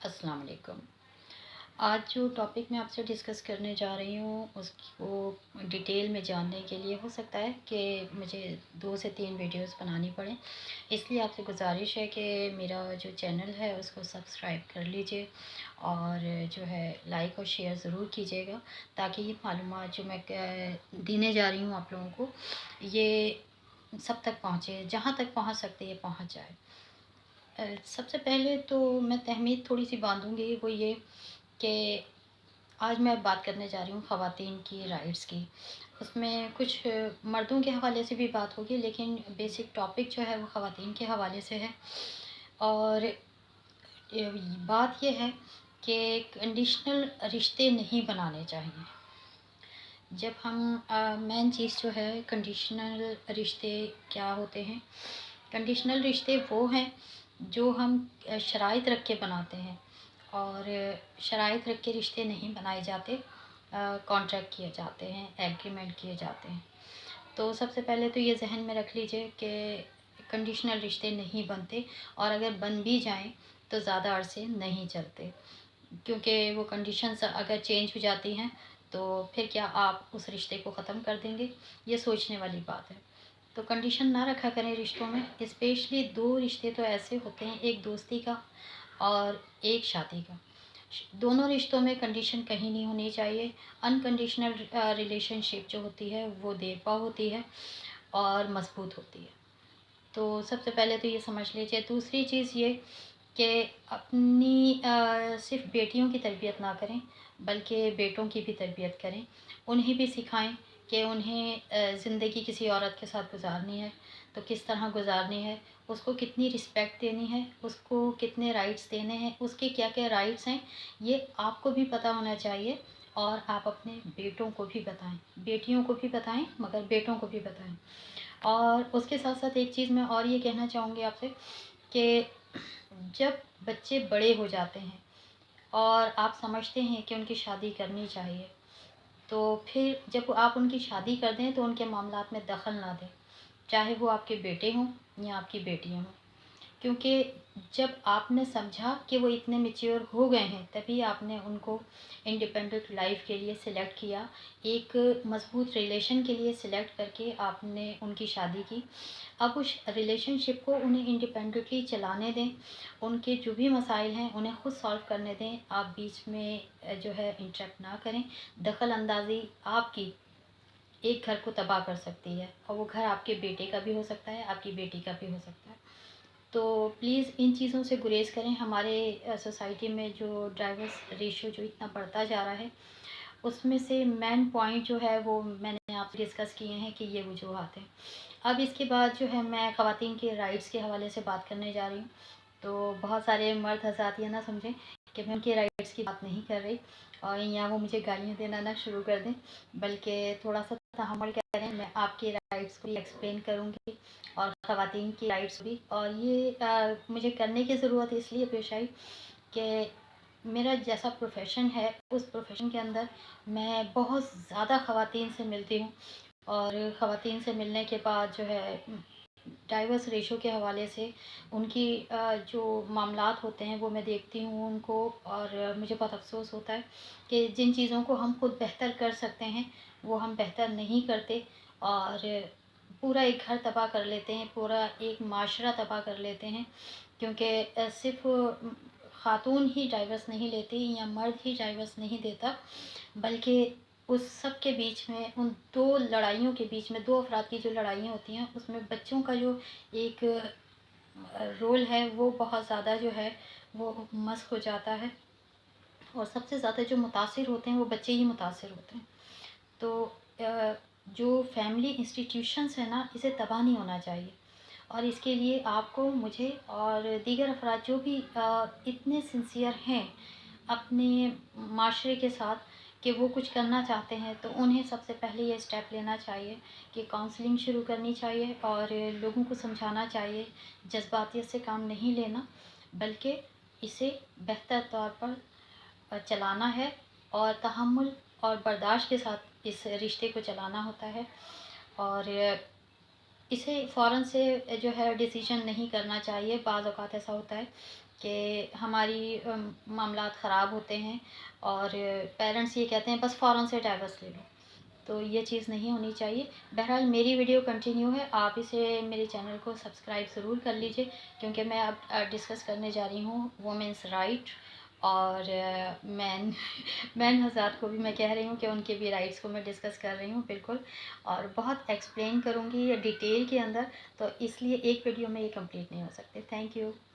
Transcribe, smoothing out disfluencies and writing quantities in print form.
अस्सलाम वालेकुम। आज जो टॉपिक मैं आपसे डिस्कस करने जा रही हूँ उसको डिटेल में जानने के लिए हो सकता है कि मुझे 2 से 3 वीडियोस बनानी पड़े। इसलिए आपसे गुजारिश है कि मेरा जो चैनल है उसको सब्सक्राइब कर लीजिए और जो है लाइक और शेयर ज़रूर कीजिएगा, ताकि ये मालूमात जो मैं देने जा रही हूँ आप लोगों को, ये सब तक पहुँचे, जहाँ तक पहुँच सकते ये पहुँच जाए। सबसे पहले तो मैं तहमीद थोड़ी-सी बाँधूँगी, वो ये कि आज मैं बात करने जा रही हूँ ख़वातीन की राइट्स की। उसमें कुछ मर्दों के हवाले से भी बात होगी, लेकिन बेसिक टॉपिक जो है वो ख़वातीन के हवाले से है। और बात ये है कि कंडीशनल रिश्ते नहीं बनाने चाहिए। जब हम मेन चीज़ जो है, कंडीशनल रिश्ते क्या होते हैं? कंडीशनल रिश्ते वो हैं जो हम शराइत रख के बनाते हैं, और शराइत रख के रिश्ते नहीं बनाए जाते, कॉन्ट्रैक्ट किए जाते हैं, एग्रीमेंट किए जाते हैं। तो सबसे पहले तो ये ज़हन में रख लीजिए कि कंडीशनल रिश्ते नहीं बनते, और अगर बन भी जाएँ तो ज़्यादा अरसे नहीं चलते, क्योंकि वो कंडीशंस अगर चेंज हो जाती हैं तो फिर क्या आप उस रिश्ते को ख़त्म कर देंगे? ये सोचने वाली बात है। तो कंडीशन ना रखा करें रिश्तों में। स्पेशली 2 रिश्ते तो ऐसे होते हैं, एक दोस्ती का और एक शादी का। दोनों रिश्तों में कंडीशन कहीं नहीं होनी चाहिए। अनकंडीशनल रिलेशनशिप जो होती है वो देरपा होती है और मज़बूत होती है। तो सबसे पहले तो ये समझ लीजिए। दूसरी चीज़ ये कि अपनी सिर्फ़ बेटियों की तरबियत ना करें, बल्कि बेटों की भी तरबियत करें। उन्हें भी सिखाएँ कि उन्हें ज़िंदगी किसी औरत के साथ गुज़ारनी है तो किस तरह गुज़ारनी है, उसको कितनी रिस्पेक्ट देनी है, उसको कितने राइट्स देने हैं, उसके क्या-क्या राइट्स हैं, ये आपको भी पता होना चाहिए। और आप अपने बेटों को भी बताएँ, बेटियों को भी बताएँ, मगर बेटों को भी बताएँ। और उसके साथ-साथ एक चीज़ मैं और ये कहना चाहूँगी आपसे कि जब बच्चे बड़े हो जाते हैं और आप समझते हैं कि उनकी शादी करनी चाहिए, तो फिर जब आप उनकी शादी कर दें तो उनके मामलात में दखल ना दें, चाहे वो आपके बेटे हों या आपकी बेटियाँ हों। क्योंकि जब आपने समझा कि वो इतने मैच्योर हो गए हैं, तभी आपने उनको इंडिपेंडेंट लाइफ के लिए सिलेक्ट किया, एक मज़बूत रिलेशन के लिए सिलेक्ट करके आपने उनकी शादी की। अब उस रिलेशनशिप को उन्हें इंडिपेंडेंटली चलाने दें, उनके जो भी मसाइल हैं उन्हें खुद सॉल्व करने दें। आप बीच में जो है इंटरप्ट ना करें। दखल अंदाज़ी आपकी एक घर को तबाह कर सकती है, और वो घर आपके बेटे का भी हो सकता है, आपकी बेटी का भी हो सकता है। तो प्लीज़ इन चीज़ों से गुरेज़ करें। हमारे सोसाइटी में जो डाइवोर्स रेशियो जो इतना बढ़ता जा रहा है, उसमें से मेन पॉइंट जो है वो मैंने आपसे डिस्कस किए हैं कि ये वजूहात हैं। अब इसके बाद जो है मैं ख़वातीन के राइट्स के हवाले से बात करने जा रही हूँ। तो बहुत सारे मर्द हज़रात ये ना समझें कि मैं उनके राइट्स की बात नहीं कर रही और या वो मुझे गालियाँ देना ना शुरू कर दें, बल्कि थोड़ा-सा तहम्मुल करें। मैं आपके राइट्स को भी एक्सप्लेन करूँगी और ख़वातीन की राइट्स भी। और ये मुझे करने की ज़रूरत इसलिए पेश आई कि मेरा जैसा प्रोफ़ेशन है, उस प्रोफ़ेशन के अंदर मैं बहुत ज़्यादा ख़वातीन से मिलती हूँ, और ख़वातीन से मिलने के बाद जो है डाइवोर्स रेशो के हवाले से उनकी जो मामलात होते हैं वो मैं देखती हूँ उनको, और मुझे बहुत अफ़सोस होता है कि जिन चीज़ों को हम खुद बेहतर कर सकते हैं वो हम बेहतर नहीं करते, और पूरा एक घर तबाह कर लेते हैं, पूरा एक माशरा तबाह कर लेते हैं। क्योंकि सिर्फ़ ख़ातून ही डाइवोर्स नहीं लेती या मर्द ही डाइवोर्स नहीं देता, बल्कि उस सब के बीच में, उन 2 लड़ाइयों के बीच में, 2 अफ़राद की जो लड़ाइयाँ होती हैं उसमें बच्चों का जो एक रोल है वो बहुत ज़्यादा जो है वो मस्क हो जाता है, और सबसे ज़्यादा जो मुतासिर होते हैं वो बच्चे ही मुतासिर होते हैं। तो जो फैमिली इंस्टीट्यूशंस है ना, इसे तबाह नहीं होना चाहिए। और इसके लिए आपको, मुझे और दीगर अफ़राद जो भी इतने सिंसियर हैं अपने माशरे के साथ कि वो कुछ करना चाहते हैं, तो उन्हें सबसे पहले ये स्टेप लेना चाहिए कि काउंसलिंग शुरू करनी चाहिए और लोगों को समझाना चाहिए, जज्बातियत से काम नहीं लेना, बल्कि इसे बेहतर तौर पर चलाना है, और तहम्मुल और बर्दाश्त के साथ इस रिश्ते को चलाना होता है। और इसे फ़ौरन से जो है डिसीजन नहीं करना चाहिए। बाज़ औक़ात ऐसा होता है کہ ہماری معاملات خراب ہوتے ہیں اور پیرنٹس یہ کہتے ہیں بس فوراً سے ڈائیورس لے لو، تو یہ چیز نہیں ہونی چاہیے۔ بہرحال میری ویڈیو کنٹینیو ہے، آپ اسے میرے چینل کو سبسکرائب ضرور کر لیجئے، کیونکہ میں اب ڈسکس کرنے جا رہی ہوں وومنس رائٹ، اور مین مین حضرات کو بھی میں کہہ رہی ہوں کہ ان کے بھی رائٹس کو میں ڈسکس کر رہی ہوں بالکل، اور بہت ایکسپلین کروں گی یہ ڈیٹیل کے اندر، تو اس لیے ایک ویڈیو میں یہ کمپلیٹ نہیں ہو سکتے۔ Thank you.